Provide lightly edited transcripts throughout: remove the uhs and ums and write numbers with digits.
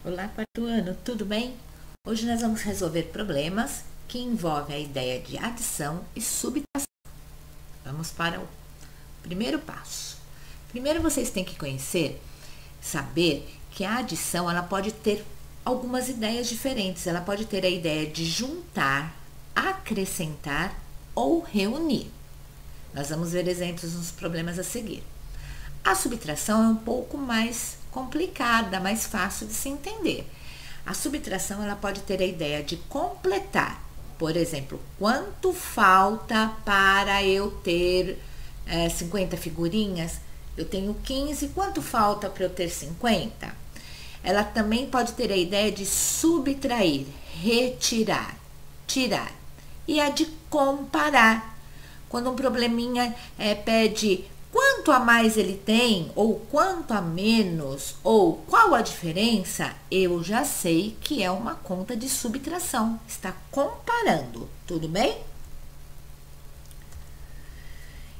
Olá, quarto ano, tudo bem? Hoje nós vamos resolver problemas que envolvem a ideia de adição e subtração. Vamos para o primeiro passo. Primeiro vocês têm que saber que a adição ela pode ter algumas ideias diferentes. Ela pode ter a ideia de juntar, acrescentar ou reunir. Nós vamos ver exemplos nos problemas a seguir. A subtração é um pouco mais complicada, mais fácil de se entender. A subtração ela pode ter a ideia de completar. Por exemplo, quanto falta para eu ter 50 figurinhas? Eu tenho 15, quanto falta para eu ter 50? Ela também pode ter a ideia de subtrair, retirar, tirar. E a de comparar. Quando um probleminha pede quanto a mais ele tem, ou quanto a menos, ou qual a diferença, eu já sei que é uma conta de subtração. Está comparando, tudo bem?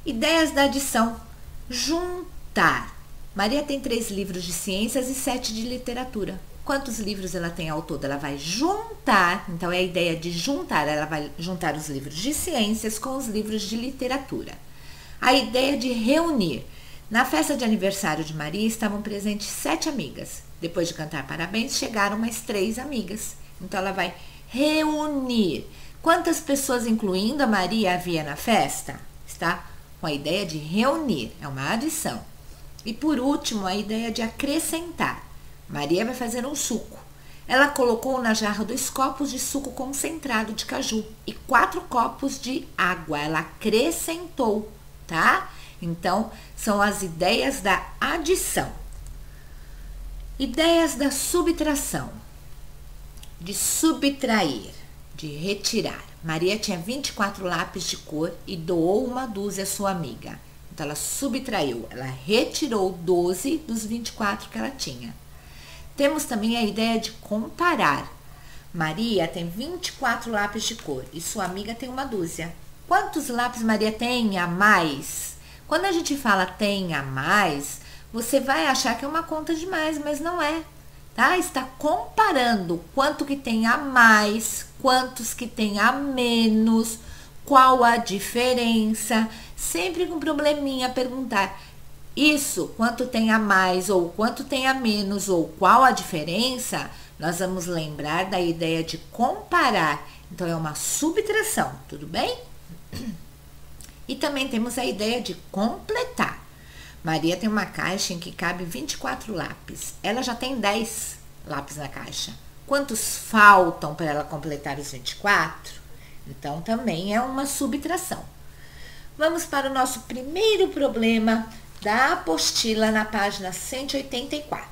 Ideias da adição. Juntar. Maria tem 3 livros de ciências e 7 de literatura. Quantos livros ela tem ao todo? Ela vai juntar, então é a ideia de juntar, ela vai juntar os livros de ciências com os livros de literatura. A ideia de reunir. Na festa de aniversário de Maria estavam presentes 7 amigas. Depois de cantar parabéns, chegaram mais 3 amigas. Então ela vai reunir. Quantas pessoas, incluindo a Maria, havia na festa? Está com a ideia de reunir, é uma adição. E por último, a ideia de acrescentar. Maria vai fazer um suco. Ela colocou na jarra 2 copos de suco concentrado de caju e 4 copos de água. Ela acrescentou, tá? Então, são as ideias da adição. Ideias da subtração. De subtrair, de retirar. Maria tinha 24 lápis de cor e doou uma dúzia à sua amiga. Então, ela subtraiu, ela retirou 12 dos 24 que ela tinha. Temos também a ideia de comparar. Maria tem 24 lápis de cor e sua amiga tem uma dúzia. Quantos lápis Maria tem a mais? Quando a gente fala tem a mais, você vai achar que é uma conta de mais, mas não é, tá? Está comparando quanto que tem a mais, quantos que tem a menos, qual a diferença. Sempre com probleminha perguntar isso, quanto tem a mais, ou quanto tem a menos, ou qual a diferença, nós vamos lembrar da ideia de comparar. Então, é uma subtração, tudo bem? E também temos a ideia de completar. Maria tem uma caixa em que cabe 24 lápis. Ela já tem 10 lápis na caixa. Quantos faltam para ela completar os 24? Então, também é uma subtração. Vamos para o nosso primeiro problema da apostila na página 184.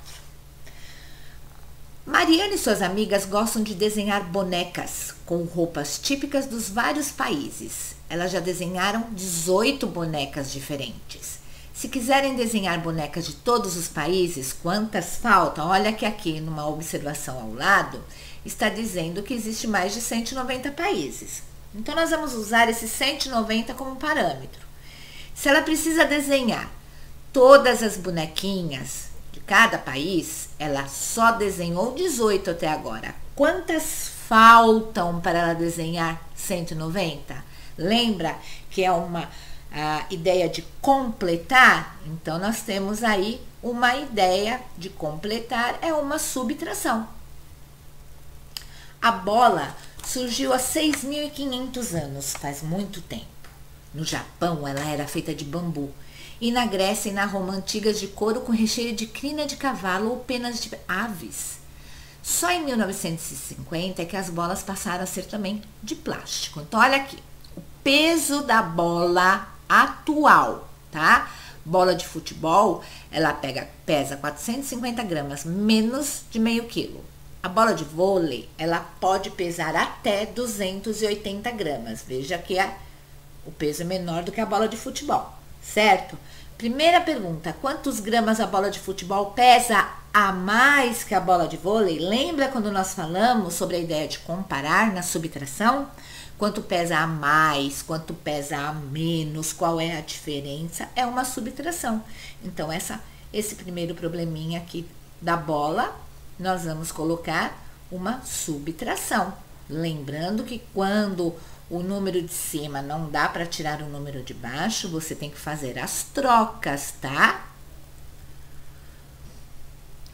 Mariana e suas amigas gostam de desenhar bonecas com roupas típicas dos vários países. Elas já desenharam 18 bonecas diferentes. Se quiserem desenhar bonecas de todos os países, quantas faltam? Olha que aqui, numa observação ao lado, está dizendo que existe mais de 190 países. Então, nós vamos usar esses 190 como parâmetro. Se ela precisa desenhar todas as bonequinhas de cada país, ela só desenhou 18 até agora. Quantas faltam para ela desenhar 190? Lembra que é uma ideia de completar? Então, nós temos aí uma ideia de completar, é uma subtração. A bola surgiu há 6.500 anos, faz muito tempo. No Japão, ela era feita de bambu. E na Grécia e na Roma antigas de couro com recheio de crina de cavalo ou penas de aves. Só em 1950 é que as bolas passaram a ser também de plástico. Então, olha aqui, o peso da bola atual, tá? Bola de futebol, ela pesa 450 gramas, menos de meio quilo. A bola de vôlei, ela pode pesar até 280 gramas. Veja que o peso é menor do que a bola de futebol, certo? Primeira pergunta, quantos gramas a bola de futebol pesa a mais que a bola de vôlei? Lembra quando nós falamos sobre a ideia de comparar na subtração? Quanto pesa a mais, quanto pesa a menos, qual é a diferença? É uma subtração. Então, esse primeiro probleminha aqui da bola, nós vamos colocar uma subtração. Lembrando que quando o número de cima não dá para tirar o número de baixo, você tem que fazer as trocas, tá?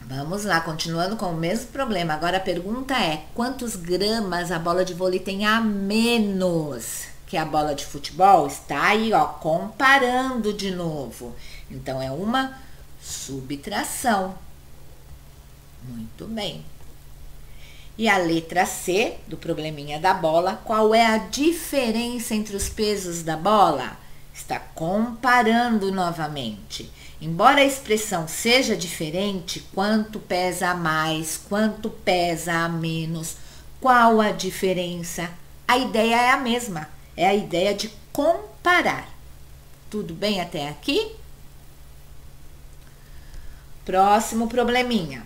Vamos lá, continuando com o mesmo problema. Agora a pergunta é: quantos gramas a bola de vôlei tem a menos que a bola de futebol? Está aí, ó, comparando de novo. Então, é uma subtração. Muito bem. E a letra C, do probleminha da bola, qual é a diferença entre os pesos da bola? Está comparando novamente. Embora a expressão seja diferente, quanto pesa a mais, quanto pesa a menos, qual a diferença? A ideia é a mesma, é a ideia de comparar. Tudo bem até aqui? Próximo probleminha.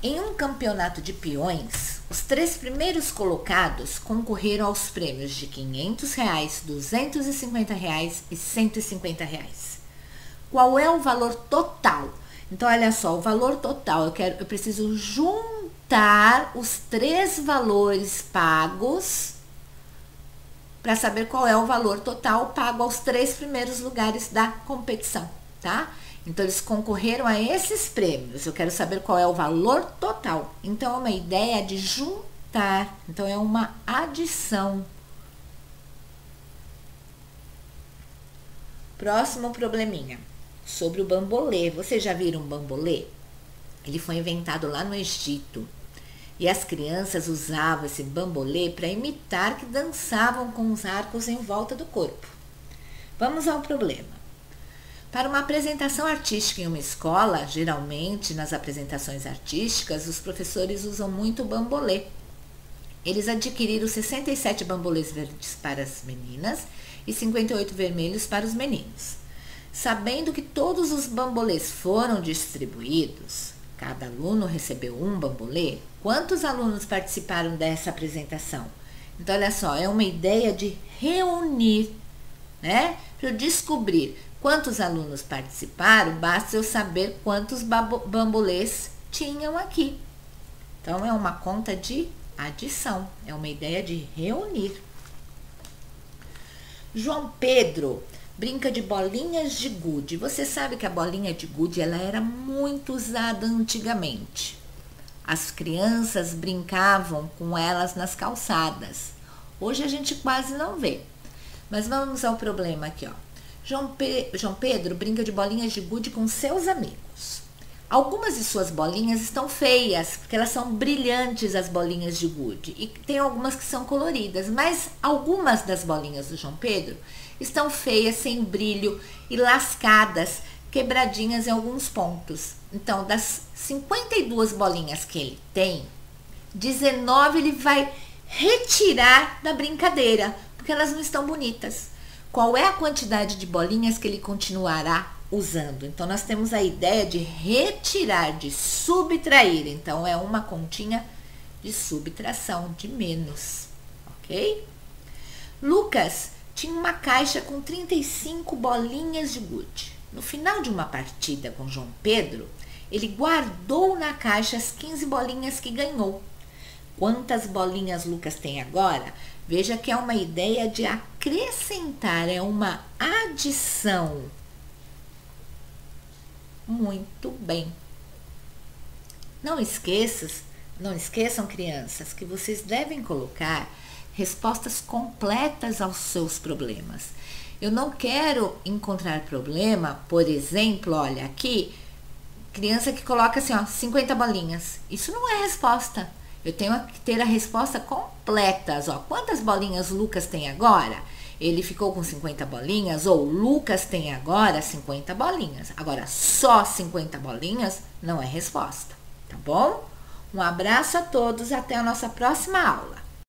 Em um campeonato de peões, os 3 primeiros colocados concorreram aos prêmios de R$500, R$250 e R$150. Qual é o valor total? Então, olha só, o valor total, eu preciso juntar os 3 valores pagos para saber qual é o valor total pago aos 3 primeiros lugares da competição, tá? Então, eles concorreram a esses prêmios. Eu quero saber qual é o valor total. Então, é uma ideia de juntar. Então, é uma adição. Próximo probleminha. Sobre o bambolê. Vocês já viram um bambolê? Ele foi inventado lá no Egito. E as crianças usavam esse bambolê para imitar que dançavam com os arcos em volta do corpo. Vamos ao problema. Para uma apresentação artística em uma escola, geralmente nas apresentações artísticas, os professores usam muito bambolê. Eles adquiriram 67 bambolês verdes para as meninas e 58 vermelhos para os meninos. Sabendo que todos os bambolês foram distribuídos, cada aluno recebeu um bambolê, quantos alunos participaram dessa apresentação? Então, olha só, é uma ideia de reunir, né? Para eu descobrir quantos alunos participaram, basta eu saber quantos bambolês tinham aqui. Então, é uma conta de adição, é uma ideia de reunir. João Pedro brinca de bolinhas de gude. Você sabe que a bolinha de gude ela era muito usada antigamente. As crianças brincavam com elas nas calçadas. Hoje a gente quase não vê. Mas vamos ao problema aqui, ó. João Pedro brinca de bolinhas de gude com seus amigos. Algumas de suas bolinhas estão feias, porque elas são brilhantes, as bolinhas de gude. E tem algumas que são coloridas, mas algumas das bolinhas do João Pedro estão feias, sem brilho e lascadas, quebradinhas em alguns pontos. Então, das 52 bolinhas que ele tem, 19 ele vai retirar da brincadeira, porque elas não estão bonitas. Qual é a quantidade de bolinhas que ele continuará usando? Então, nós temos a ideia de retirar, de subtrair. Então, é uma continha de subtração, de menos, ok? Lucas tinha uma caixa com 35 bolinhas de gude. No final de uma partida com João Pedro, ele guardou na caixa as 15 bolinhas que ganhou. Quantas bolinhas Lucas tem agora? Veja que é uma ideia de acrescentar, é uma adição. Muito bem. Não esqueçam, crianças, que vocês devem colocar respostas completas aos seus problemas. Eu não quero encontrar problema, por exemplo, olha, aqui, criança que coloca assim, ó, 50 bolinhas. Isso não é resposta. Eu tenho que ter a resposta completa. Ó, quantas bolinhas Lucas tem agora? Ele ficou com 50 bolinhas, ou Lucas tem agora 50 bolinhas. Agora, só 50 bolinhas não é resposta, tá bom? Um abraço a todos, até a nossa próxima aula.